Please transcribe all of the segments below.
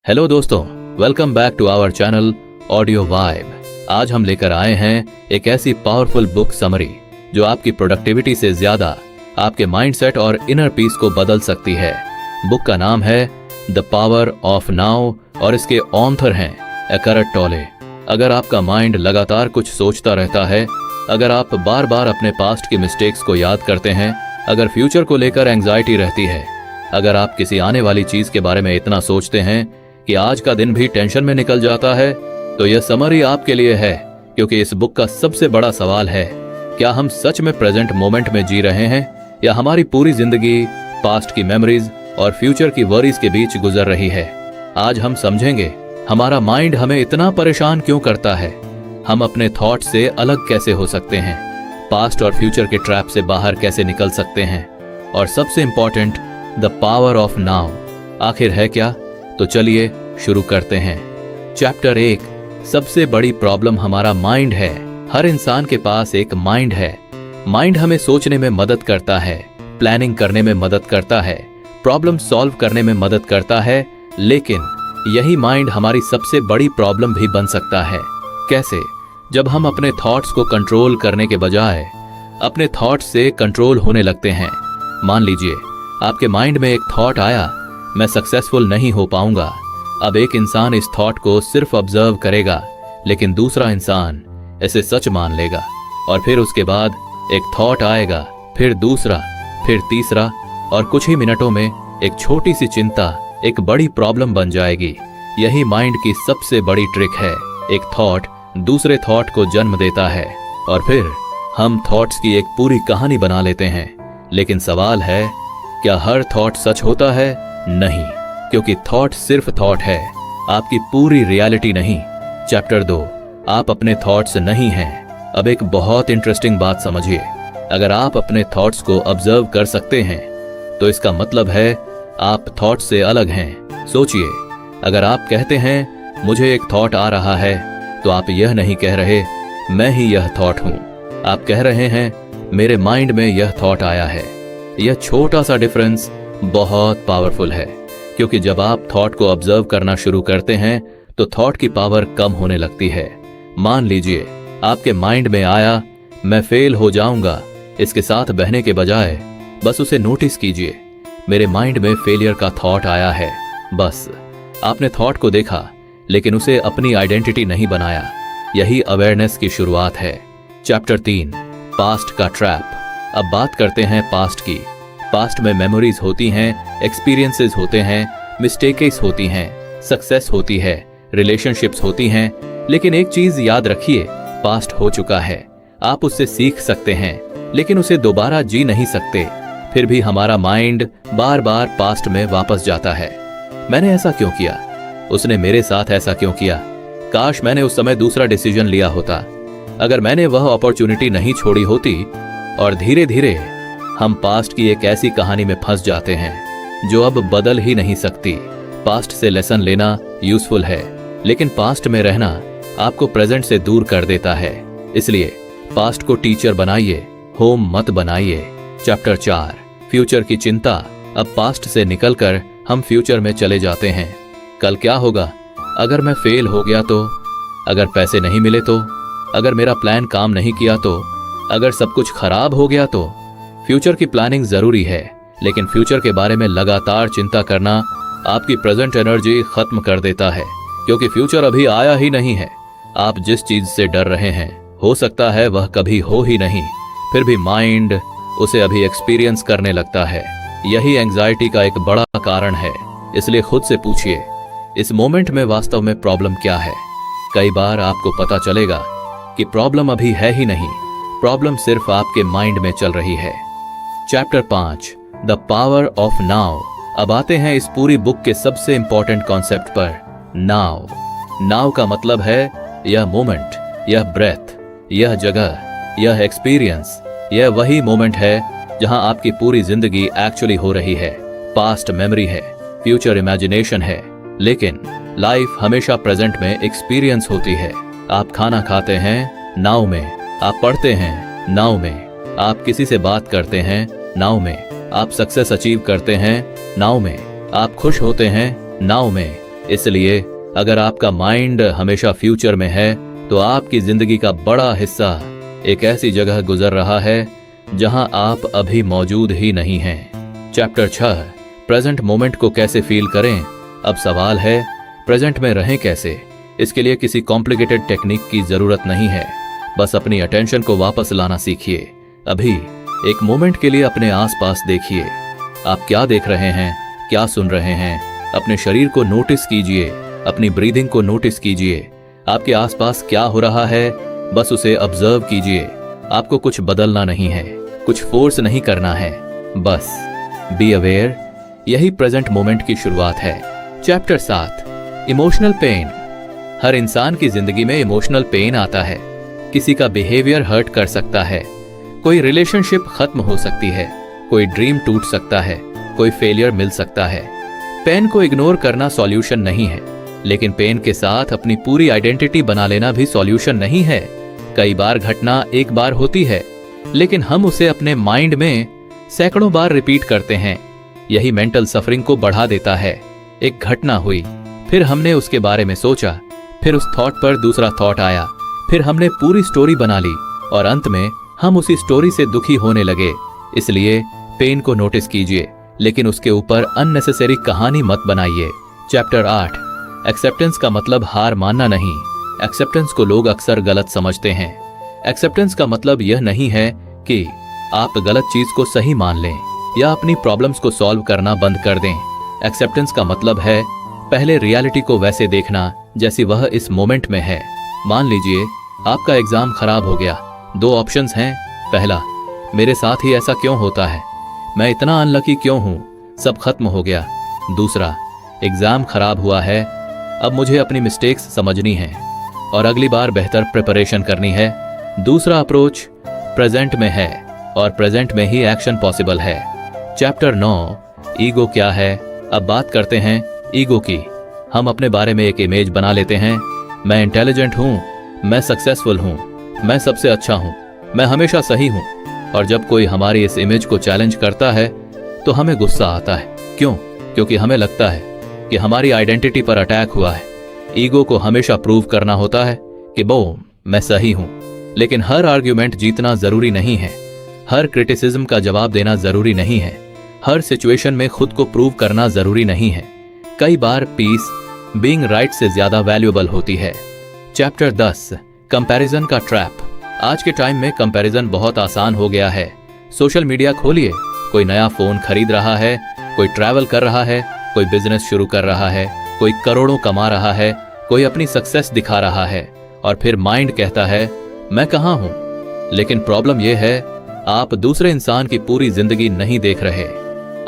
Hello दोस्तों, welcome back to our channel audio vibe. आज हम लेकर आए हैं एक ऐसी पावरफुल बुक समरी जो आपकी प्रोडक्टिविटी से ज्यादा आपके माइंडसेट और इनर पीस को बदल सकती है। बुक का नाम है द पावर ऑफ नाउ और इसके ऑथर हैं एकहर्ट टोले। अगर आपका माइंड लगातार कुछ सोचता रहता है, अगर आप बार बार अपने पास्ट की मिस्टेक्स को याद करते हैं, अगर फ्यूचर को लेकर एंग्जाइटी रहती है, अगर आप किसी आने वाली चीज के बारे में इतना सोचते हैं कि आज का दिन भी टेंशन में निकल जाता है, तो यह समरी आपके लिए है। क्योंकि इस बुक का सबसे बड़ा सवाल है, क्या हम सच में प्रेजेंट मोमेंट में जी रहे हैं या हमारी पूरी जिंदगी पास्ट की मेमोरीज और फ्यूचर की वरीज के बीच गुजर रही है। आज हम समझेंगे हमारा माइंड हमें इतना परेशान क्यों करता है, हम अपने थॉट से अलग कैसे हो सकते हैं, पास्ट और फ्यूचर के ट्रैप से बाहर कैसे निकल सकते हैं, और सबसे important the power of now आखिर है क्या। तो चलिए शुरू करते हैं। चैप्टर 1, सबसे बड़ी प्रॉब्लम हमारा माइंड है। हर इंसान के पास एक माइंड है। माइंड हमें सोचने में मदद करता है, प्लानिंग करने में मदद करता है, प्रॉब्लम सॉल्व करने में मदद करता है, लेकिन यही माइंड हमारी सबसे बड़ी प्रॉब्लम भी बन सकता है। कैसे? जब हम अपने थॉट्स को कंट्रोल करने के बजाय अपने थॉट्स से कंट्रोल होने लगते हैं। मान लीजिए आपके माइंड में एक थॉट आया, मैं सक्सेसफुल नहीं हो पाऊंगा। अब एक इंसान इस थॉट को सिर्फ ऑब्जर्व करेगा, लेकिन दूसरा इंसान इसे सच मान लेगा। और फिर उसके बाद एक थॉट आएगा, फिर दूसरा, फिर तीसरा, और कुछ ही मिनटों में एक छोटी सी चिंता एक बड़ी प्रॉब्लम बन जाएगी। यही माइंड की सबसे बड़ी ट्रिक है। एक थॉट दूसरे थॉट को जन्म देता है और फिर हम थॉट्स की एक पूरी कहानी बना लेते हैं। लेकिन सवाल है, क्या हर थॉट सच होता है? नहीं, क्योंकि थॉट सिर्फ थॉट है, आपकी पूरी रियलिटी नहीं। चैप्टर 2, आप अपने थॉट्स नहीं हैं। अब एक बहुत इंटरेस्टिंग बात समझिए, अगर आप अपने थॉट्स को ऑब्जर्व कर सकते हैं तो इसका मतलब है आप थॉट से अलग हैं। सोचिए, अगर आप कहते हैं मुझे एक थॉट आ रहा है, तो आप यह नहीं कह रहे मैं ही यह थॉट हूं, आप कह रहे हैं मेरे माइंड में यह थॉट आया है। यह छोटा सा डिफरेंस बहुत पावरफुल है, क्योंकि जब आप थॉट को ऑब्जर्व करना शुरू करते हैं तो थॉट की पावर कम होने लगती है। मान लीजिए आपके माइंड में आया मैं फेल हो जाऊंगा। इसके साथ बहने के बजाय बस उसे नोटिस कीजिए, मेरे माइंड में फेलियर का थॉट आया है। बस आपने थॉट को देखा, लेकिन उसे अपनी आइडेंटिटी नहीं बनाया। यही अवेयरनेस की शुरुआत है। चैप्टर 3, पास्ट का ट्रैप। अब बात करते हैं पास्ट की। पास्ट में मेमोरीज होती हैं, एक्सपीरियंसेस होते हैं, मिस्टेक्स होती हैं, सक्सेस होती है, रिलेशनशिप्स होती हैं, लेकिन एक चीज याद रखिए, पास्ट हो चुका है। आप उससे सीख सकते हैं, लेकिन उसे दोबारा जी नहीं सकते। फिर भी हमारा माइंड बार बार पास्ट में वापस जाता है। मैंने ऐसा क्यों किया? उसने मेरे साथ ऐसा क्यों किया? काश मैंने उस समय दूसरा डिसीजन लिया होता, अगर मैंने वह अपॉर्चुनिटी नहीं छोड़ी होती। और धीरे धीरे हम पास्ट की एक ऐसी कहानी में फंस जाते हैं जो अब बदल ही नहीं सकती। पास्ट से लेसन लेना यूजफुल है, लेकिन पास्ट में रहना आपको प्रेजेंट से दूर कर देता है। इसलिए पास्ट को टीचर बनाइए, होम मत बनाइए। चैप्टर 4, फ्यूचर की चिंता। अब पास्ट से निकलकर हम फ्यूचर में चले जाते हैं। कल क्या होगा? अगर मैं फेल हो गया तो? अगर पैसे नहीं मिले तो? अगर मेरा प्लान काम नहीं किया तो? अगर सब कुछ खराब हो गया तो? फ्यूचर की प्लानिंग जरूरी है, लेकिन फ्यूचर के बारे में लगातार चिंता करना आपकी प्रेजेंट एनर्जी खत्म कर देता है, क्योंकि फ्यूचर अभी आया ही नहीं है। आप जिस चीज से डर रहे हैं, हो सकता है वह कभी हो ही नहीं, फिर भी माइंड उसे अभी एक्सपीरियंस करने लगता है। यही एंग्जाइटी का एक बड़ा कारण है। इसलिए खुद से पूछिए, इस मोमेंट में वास्तव में प्रॉब्लम क्या है? कई बार आपको पता चलेगा कि प्रॉब्लम अभी है ही नहीं, प्रॉब्लम सिर्फ आपके माइंड में चल रही है। Chapter 5, the power of now. अब आते हैं इस पूरी बुक के सबसे इंपॉर्टेंट कॉन्सेप्ट पर, नाउ। नाउ का मतलब है यह मोमेंट, यह ब्रेथ, यह जगह, यह एक्सपीरियंस, यह वही मोमेंट है जहां आपकी पूरी जिंदगी एक्चुअली हो रही है। पास्ट मेमोरी है, फ्यूचर इमेजिनेशन है, लेकिन लाइफ हमेशा प्रेजेंट में एक्सपीरियंस होती है। आप खाना खाते हैं नाउ में, आप पढ़ते हैं नाउ में, आप किसी से बात करते हैं नाउ में, आप सक्सेस अचीव करते हैं नाउ में, आप खुश होते हैं नाउ में, इसलिए अगर आपका माइंड हमेशा फ्यूचर में है तो आपकी जिंदगी का बड़ा हिस्सा एक ऐसी जगह गुजर रहा है जहां आप अभी मौजूद ही नहीं हैं। चैप्टर 6, प्रेजेंट मोमेंट को कैसे फील करें। अब सवाल है, प्रेजेंट में रहें कैसे। इसके लिए किसी कॉम्प्लिकेटेड टेक्निक की जरूरत नहीं है, बस अपनी अटेंशन को वापस लाना सीखिए। अभी एक मोमेंट के लिए अपने आसपास देखिए। आप क्या देख रहे हैं, क्या सुन रहे हैं। अपने शरीर को नोटिस कीजिए, अपनी ब्रीदिंग को नोटिस कीजिए। आपके आसपास क्या हो रहा है, बस उसे ऑब्जर्व कीजिए। आपको कुछ बदलना नहीं है, कुछ फोर्स नहीं करना है, बस बी अवेयर। यही प्रेजेंट मोमेंट की शुरुआत है। Chapter 7, emotional pain. हर इंसान की जिंदगी में इमोशनल पेन आता है। किसी का बिहेवियर हर्ट कर सकता है, कोई रिलेशनशिप खत्म हो सकती है, कोई ड्रीम टूट सकता है, कोई फेलियर मिल सकता है। पेन को इग्नोर करना सॉल्यूशन नहीं है, लेकिन पेन के साथ अपनी पूरी आइडेंटिटी बना लेना भी सॉल्यूशन नहीं है। कई बार घटना एक बार होती है, लेकिन हम उसे अपने माइंड में सैकड़ों बार रिपीट करते हैं। यही मेंटल सफरिंग को बढ़ा देता है। एक घटना हुई, फिर हमने उसके बारे में सोचा, फिर उस थॉट पर दूसरा थॉट आया, फिर हमने पूरी स्टोरी बना ली और अंत में हम उसी स्टोरी से दुखी होने लगे। इसलिए पेन को नोटिस कीजिए, लेकिन उसके ऊपर अननेसेसरी कहानी मत बनाइए। चैप्टर 8, एक्सेप्टेंस का मतलब हार मानना नहीं। एक्सेप्टेंस को लोग अक्सर गलत समझते हैं। एक्सेप्टेंस का मतलब यह नहीं है कि आप गलत चीज को सही मान लें या अपनी प्रॉब्लम्स को सॉल्व करना बंद कर दें। एक्सेप्टेंस का मतलब है पहले रियलिटी को वैसे देखना जैसी वह इस मोमेंट में है। मान लीजिए आपका एग्जाम खराब हो गया। 2 ऑप्शंस हैं। पहला, मेरे साथ ही ऐसा क्यों होता है, मैं इतना अनलकी क्यों हूं, सब खत्म हो गया। दूसरा, एग्जाम खराब हुआ है, अब मुझे अपनी मिस्टेक्स समझनी है और अगली बार बेहतर प्रिपरेशन करनी है। दूसरा अप्रोच प्रेजेंट में है और प्रेजेंट में ही एक्शन पॉसिबल है। चैप्टर 9, ईगो क्या है। अब बात करते हैं ईगो की। हम अपने बारे में एक इमेज बना लेते हैं। मैं इंटेलिजेंट हूं, मैं सक्सेसफुल हूं, मैं सबसे अच्छा हूं, मैं हमेशा सही हूं। और जब कोई हमारी इस इमेज को चैलेंज करता है तो हमें गुस्सा आता है। क्यों? क्योंकि हमें लगता है कि हमारी आइडेंटिटी पर अटैक हुआ है। ईगो को हमेशा प्रूव करना होता है कि मैं सही हूं। लेकिन हर आर्ग्यूमेंट जीतना जरूरी नहीं है, हर क्रिटिसिज्म का जवाब देना जरूरी नहीं है, हर सिचुएशन में खुद को प्रूव करना जरूरी नहीं है। कई बार पीस बीइंग राइट से ज्यादा वैल्यूएबल होती है। चैप्टर 10, कंपैरिजन का ट्रैप। आज के टाइम में कंपैरिजन बहुत आसान हो गया है। सोशल मीडिया खोलिए, कोई नया फोन खरीद रहा है, कोई ट्रैवल कर रहा है, कोई बिजनेस शुरू कर रहा है, कोई करोड़ों कमा रहा है, कोई अपनी सक्सेस दिखा रहा है, और फिर माइंड कहता है मैं कहां हूं। लेकिन प्रॉब्लम यह है, आप दूसरे इंसान की पूरी जिंदगी नहीं देख रहे,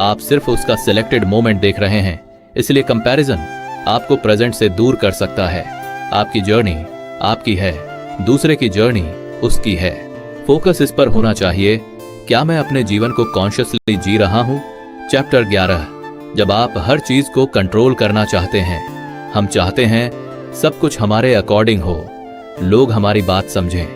आप सिर्फ उसका सिलेक्टेड मोमेंट देख रहे हैं। इसलिए कंपैरिजन आपको प्रेजेंट से दूर कर सकता है। आपकी जर्नी आपकी है, दूसरे की जर्नी उसकी है। फोकस इस पर होना चाहिए, क्या मैं अपने जीवन को कॉन्शियसली जी रहा हूं। चैप्टर 11, जब आप हर चीज को कंट्रोल करना चाहते हैं। हम चाहते हैं सब कुछ हमारे अकॉर्डिंग हो, लोग हमारी बात समझें,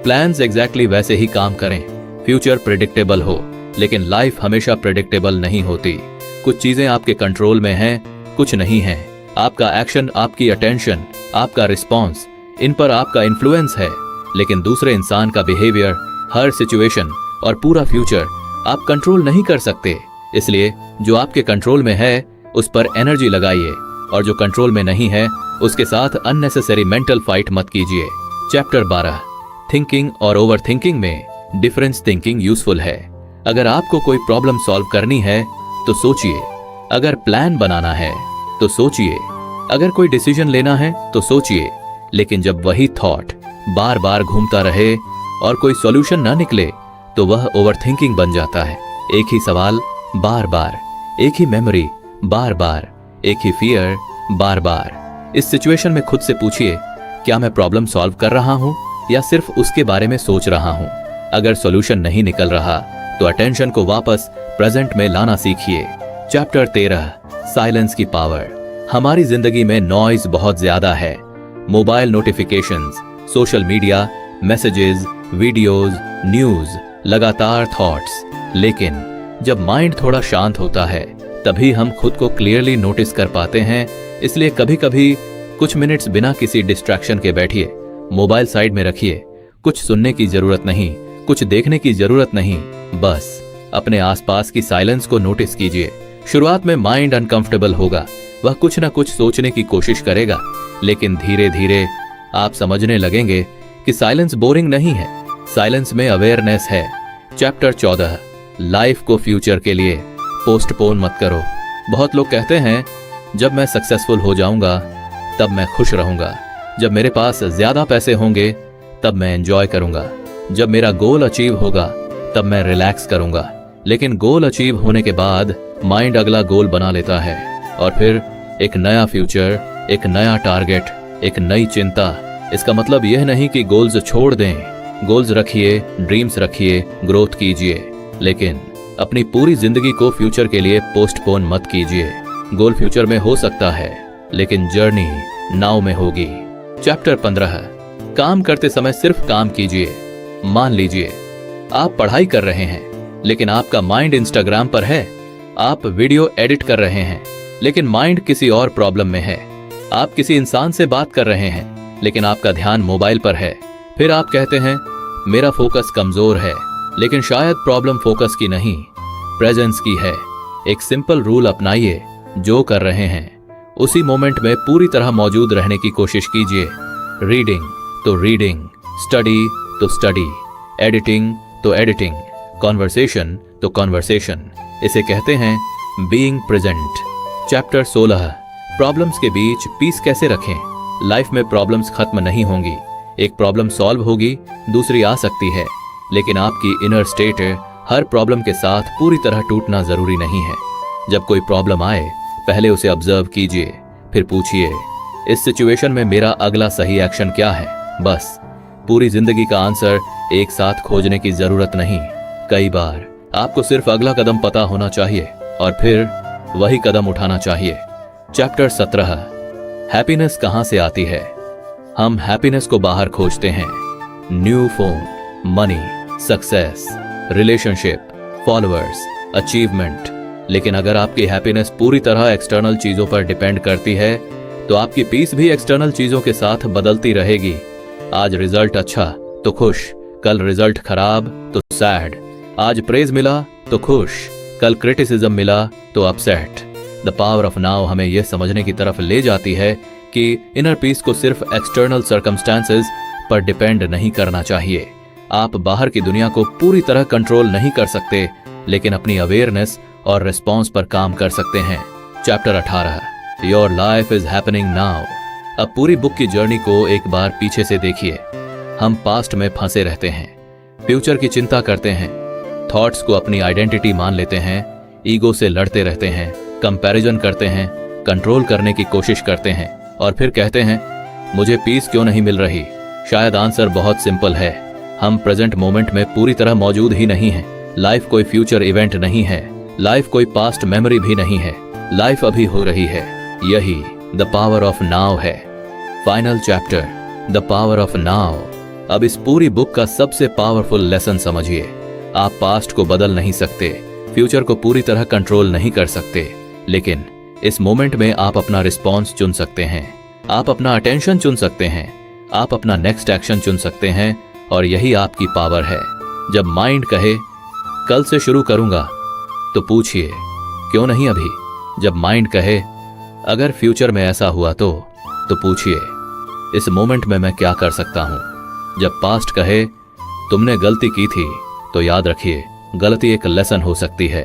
प्लान्स एग्जैक्टली वैसे ही काम करें, फ्यूचर प्रेडिक्टेबल हो। लेकिन लाइफ हमेशा प्रेडिक्टेबल नहीं होती। कुछ चीजें आपके कंट्रोल में हैं, कुछ नहीं है। आपका एक्शन, आपकी अटेंशन, आपका रिस्पॉन्स, इन पर आपका इन्फ्लुएंस है। लेकिन दूसरे इंसान का बिहेवियर, हर सिचुएशन और पूरा फ्यूचर आप कंट्रोल नहीं कर सकते। इसलिए जो आपके कंट्रोल में है उस पर एनर्जी लगाइए, और जो कंट्रोल में नहीं है उसके साथ अननेसेसरी मेंटल फाइट मत कीजिए। चैप्टर 12, थिंकिंग और ओवर थिंकिंग में डिफरेंस। थिंकिंग यूजफुल है। अगर आपको कोई प्रॉब्लम सॉल्व करनी है तो सोचिए, अगर प्लान बनाना है तो सोचिए, अगर कोई डिसीजन लेना है तो सोचिए। लेकिन जब वही थॉट बार बार घूमता रहे और कोई सॉल्यूशन ना निकले तो वह ओवरथिंकिंग बन जाता है। एक ही सवाल बार बार, एक ही मेमोरी बार बार, एक ही फियर बार बार। इस सिचुएशन में खुद से पूछिए, क्या मैं प्रॉब्लम सॉल्व कर रहा हूं या सिर्फ उसके बारे में सोच रहा हूं। अगर सॉल्यूशन नहीं निकल रहा तो अटेंशन को वापस प्रेजेंट में लाना सीखिए। चैप्टर 13, साइलेंस की पावर। हमारी जिंदगी में नॉइज बहुत ज्यादा है। Mobile notifications, social media, messages, videos, news, लगातार थॉट्स। लेकिन जब माइंड थोड़ा शांत होता है तभी हम खुद को क्लियरली नोटिस कर पाते हैं इसलिए कभी कभी कुछ मिनट्स बिना किसी डिस्ट्रैक्शन के बैठिए, मोबाइल साइड में रखिए। कुछ सुनने की जरूरत नहीं, कुछ देखने की जरूरत नहीं, बस अपने आसपास की साइलेंस को नोटिस कीजिए। शुरुआत में माइंड अनकंफर्टेबल होगा, वह कुछ ना कुछ सोचने की कोशिश करेगा, लेकिन धीरे धीरे आप समझने लगेंगे कि साइलेंस बोरिंग नहीं है, साइलेंस में अवेयरनेस है। चैप्टर 14, लाइफ को फ्यूचर के लिए पोस्टपोन मत करो। बहुत लोग कहते हैं जब मैं सक्सेसफुल हो जाऊंगा तब मैं खुश रहूंगा, जब मेरे पास ज्यादा पैसे होंगे तब मैं एंजॉय करूंगा, जब मेरा गोल अचीव होगा तब मैं रिलैक्स करूंगा। लेकिन गोल अचीव होने के बाद माइंड अगला गोल बना लेता है और फिर एक नया फ्यूचर, एक नया टारगेट, एक नई चिंता। इसका मतलब यह नहीं कि गोल्स छोड़ दें, गोल्स रखिए, ड्रीम्स रखिए, ग्रोथ कीजिए, लेकिन अपनी पूरी जिंदगी को फ्यूचर के लिए पोस्टपोन मत कीजिए। गोल फ्यूचर में हो सकता है, लेकिन जर्नी नाउ में होगी। चैप्टर 15, काम करते समय सिर्फ काम कीजिए। मान लीजिए आप पढ़ाई कर रहे हैं लेकिन आपका माइंड इंस्टाग्राम पर है, आप वीडियो एडिट कर रहे हैं लेकिन माइंड किसी और प्रॉब्लम में है, आप किसी इंसान से बात कर रहे हैं लेकिन आपका ध्यान मोबाइल पर है। फिर आप कहते हैं मेरा फोकस कमजोर है, लेकिन शायद प्रॉब्लम फोकस की नहीं, प्रेजेंस की है। एक सिंपल रूल अपनाइए, जो कर रहे हैं उसी मोमेंट में पूरी तरह मौजूद रहने की कोशिश कीजिए। रीडिंग तो रीडिंग, स्टडी तो स्टडी, एडिटिंग तो एडिटिंग, कॉन्वर्सेशन तो कॉन्वर्सेशन। इसे कहते हैं बीइंग प्रेजेंट। चैप्टर 16, प्रॉब्लम्स के बीच पीस कैसे रखें। लाइफ में प्रॉब्लम्स खत्म नहीं होंगी, एक प्रॉब्लम सॉल्व होगी, दूसरी आ सकती है, लेकिन आपकी इनर स्टेट हर प्रॉब्लम के साथ पूरी तरह टूटना जरूरी नहीं है। जब कोई प्रॉब्लम आए पहले उसे ऑब्जर्व कीजिए, फिर पूछिए इस सिचुएशन में मेरा अगला सही एक्शन क्या है। बस पूरी जिंदगी का आंसर एक साथ खोजने की जरूरत नहीं, कई बार आपको सिर्फ अगला कदम पता होना चाहिए और फिर वही कदम उठाना चाहिए। चैप्टर 17, हैप्पीनेस कहां से आती है। हम हैप्पीनेस को बाहर खोजते हैं, new phone, money, success, relationship, followers, achievement. लेकिन अगर आपकी हैप्पीनेस पूरी तरह एक्सटर्नल चीजों पर डिपेंड करती है तो आपकी पीस भी एक्सटर्नल चीजों के साथ बदलती रहेगी। आज रिजल्ट अच्छा तो खुश, कल रिजल्ट खराब तो सैड। आज प्रेज मिला तो खुश, कल क्रिटिसिज्म मिला तो upset. The power of now हमें यह समझने की तरफ ले जाती है कि इनर पीस को सिर्फ एक्सटर्नल सर्कमस्टांसेस पर डिपेंड नहीं करना चाहिए। आप बाहर की दुनिया को पूरी तरह कंट्रोल नहीं कर सकते, लेकिन अपनी अवेयरनेस और रिस्पॉन्स पर काम कर सकते हैं। Chapter 18, your life is happening now. अब पूरी बुक की जर्नी को एक बार पीछे से देखिए। हम पास्ट में फंसे रहते हैं, फ्यूचर की चिंता करते हैं, थॉट्स को अपनी आइडेंटिटी मान लेते हैं, ईगो से लड़ते रहते हैं, कंपैरिजन करते हैं, कंट्रोल करने की कोशिश करते हैं और फिर कहते हैं मुझे पीस क्यों नहीं मिल रही। शायद आंसर बहुत सिंपल है, हम प्रेजेंट मोमेंट में पूरी तरह मौजूद ही नहीं हैं। लाइफ कोई फ्यूचर इवेंट नहीं है, लाइफ कोई पास्ट मेमोरी भी नहीं है, लाइफ अभी हो रही है। यही द पावर ऑफ नाउ है। Final chapter, the power of now. अब इस पूरी बुक का सबसे पावरफुल लेसन समझिए। आप पास्ट को बदल नहीं सकते, फ्यूचर को पूरी तरह कंट्रोल नहीं कर सकते, लेकिन इस मोमेंट में आप अपना रिस्पॉन्स चुन सकते हैं, आप अपना अटेंशन चुन सकते हैं, आप अपना नेक्स्ट एक्शन चुन सकते हैं और यही आपकी पावर है। जब माइंड कहे कल से शुरू करूंगा तो पूछिए क्यों नहीं अभी। जब माइंड कहे अगर फ्यूचर में ऐसा हुआ तो पूछिए इस मोमेंट में मैं क्या कर सकता हूं। जब पास्ट कहे तुमने गलती की थी तो याद रखिए गलती एक लेसन हो सकती है,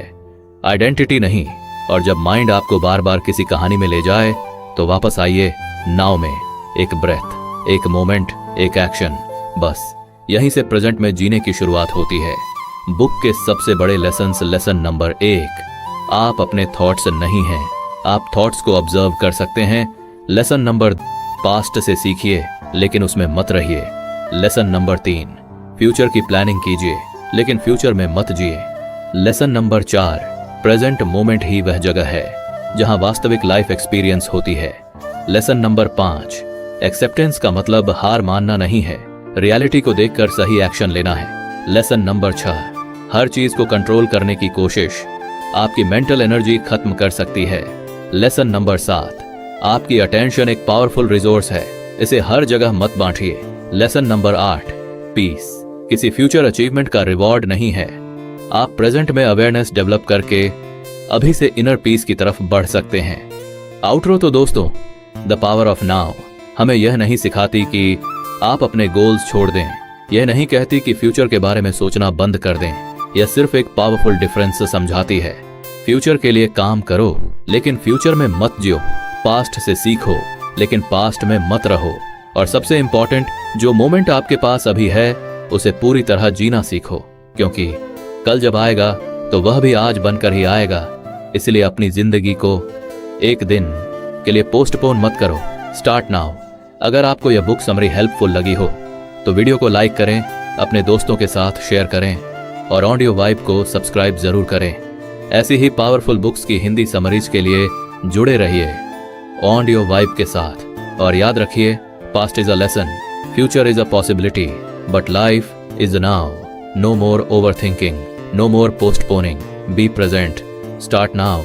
आइडेंटिटी नहीं। और जब माइंड आपको बार बार किसी कहानी में ले जाए तो वापस आइए नाउ में। एक ब्रेथ, एक मोमेंट, एक एक्शन, बस यहीं से प्रेजेंट में जीने की शुरुआत होती है। बुक के सबसे बड़े लेसन्स। लेसन नंबर 1, आप अपने थॉट्स नहीं हैं, आप थॉट्स को ऑब्जर्व कर सकते हैं। लेसन नंबर 2, पास्ट से सीखिए लेकिन उसमें मत रहिए। लेसन नंबर 3, फ्यूचर की प्लानिंग कीजिए लेकिन फ्यूचर में मत जिए। लेसन नंबर 4, प्रेजेंट मोमेंट ही वह जगह है जहां वास्तविक लाइफ एक्सपीरियंस होती है। लेसन नंबर 5, एक्सेप्टेंस का मतलब हार मानना नहीं है, रियलिटी को देखकर सही एक्शन लेना है। लेसन नंबर 6, हर चीज को कंट्रोल करने की कोशिश आपकी मेंटल एनर्जी खत्म कर सकती है। लेसन नंबर 7, आपकी अटेंशन एक पावरफुल रिसोर्स है, इसे हर जगह मत बांटिए। लेसन नंबर 8, पीस किसी फ्यूचर अचीवमेंट का रिवॉर्ड नहीं है। आप प्रेजेंट में अवेयरनेस डेवलप करके अभी से इनर पीस की तरफ बढ़ सकते हैं। आउटरो तो दोस्तों, द पावर ऑफ नाउ हमें यह नहीं सिखाती कि आप अपने गोल्स छोड़ दें, यह नहीं कहती कि फ्यूचर के बारे में सोचना बंद कर दें। यह सिर्फ एक पावरफुल डिफरेंस समझाती है। फ्यूचर के लिए काम करो, लेकिन फ्यूचर में मत जियो। पास्ट से सीखो, लेकिन पास्ट में मत रहो। और सबसे इंपॉर्टेंट, जो मोमेंट आपके पास अभी है उसे पूरी तरह जीना सीखो, क्योंकि कल जब आएगा तो वह भी आज बनकर ही आएगा। इसलिए अपनी जिंदगी को एक दिन के लिए पोस्टपोन मत करो। Start now. अगर आपको यह बुक समरी हेल्पफुल लगी हो तो वीडियो को लाइक करें, अपने दोस्तों के साथ शेयर करें और ऑडियो वाइब को सब्सक्राइब जरूर करें। ऐसी ही पावरफुल बुक्स की हिंदी समरीज के लिए जुड़े रहिए ऑडियो वाइब के साथ। और याद रखिए, past is a lesson, future is a possibility, but life is now. No more overthinking, no more postponing, be present, start now.